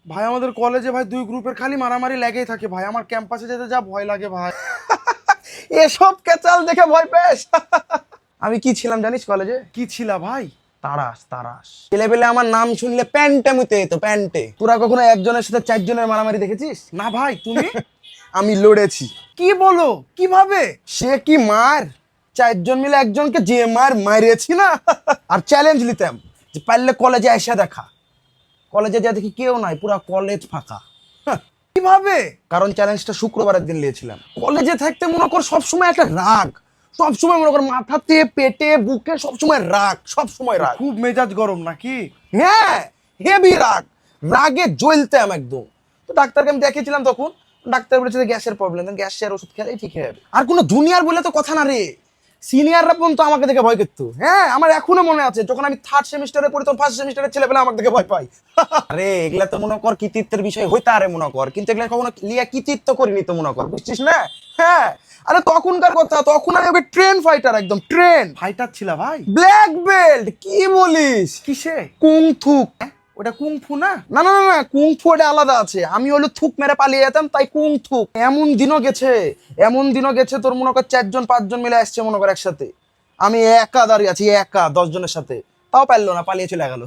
ভাই আমাদের কলেজে ভাই দুই গ্রুপের খালি মারামারি লেগেই থাকে ভাই, আমার ক্যাম্পাসে যেতে যা ভয় লাগে ভাই। এসব কেচাল দেখে ভয় পেস? আমি কি ছিলাম জানিস কলেজে? কি ছিলা ভাই? তারাস তারাস। ছেলেবেলে আমার নাম শুনলে প্যান্টে মুতে যেত, প্যান্টে। তোরা কখনো একজনের সাথে চারজনের মারামারি দেখেছিস? না ভাই, তুমি? আমি লড়েছি। কি বলো, কিভাবে? সে কি মার! চারজন মিলে একজনকে যে মার মারিয়েছি না। আর চ্যালেঞ্জ নিতাম যে পারলে কলেজে এসে দেখা। কলেজে যা দেখি কেউ নাই, পুরা কলেজ ফাঁকা। হাহ, কিভাবে? কারণ চ্যালেঞ্জটা শুক্রবারের দিন নিয়েছিলাম। কলেজে থাকতে মনে কর সবসময় একটা রাগ, সবসময় মনে কর মাথাতে পেটে বুকে সবসময় রাগ, সবসময় রাগ। খুব মেজাজ গরম নাকি? হ্যাঁ, হেভি রাগ, রাগে জ্বলতাম একদম। তো ডাক্তারকে আমি দেখিয়েছিলাম তখন। ডাক্তার বলেছে যে গ্যাসের প্রবলেম, গ্যাসের ওষুধ খেলেই ঠিক হয়ে যাবে। আর কোনো জুনিয়র বলে তো কথা না রে, সিনিয়ররা পর্যন্ত আমাকে দেখে ভয় করতো। হ্যাঁ, আমার এখনো মনে আছে যখন আমি থার্ড সেমিস্টারে পড়ি, তখন ফার্স্ট সেমিস্টারের ছেলেপেলে আমাকে দেখে ভয় পাই। আরে এগুলা তো মনে কর কৃতিত্বের বিষয় হইতে আরে মনে কর, কিন্তু এগুলা কখনো লিয়া কৃতিত্ব করিনি তো মনে কর, বুঝছিস না? হ্যাঁ, আরে তখনকার কথা, তখন আমি ওকে ট্রেন ফাইটার, একদম ট্রেন ফাইটার ছিলা ভাই? Black belt. কি বলিস? কিসে? কুংফু। ওটা কুংফু না? না না না না, কুংফু এটা আলাদা আছে। আমি হলো থুক মেরে পালিয়ে যেতাম, তাই কুংফু। এমন দিনও গেছে, এমন দিনও গেছে তোর মনে কর 4জন 5জন মিলে আসছে মনে কর একসাথে, আমি একা দাঁড়িয়ে আছি, একা 10 জনের সাথে, তাও পারলো না, পালিয়ে চলে গেল।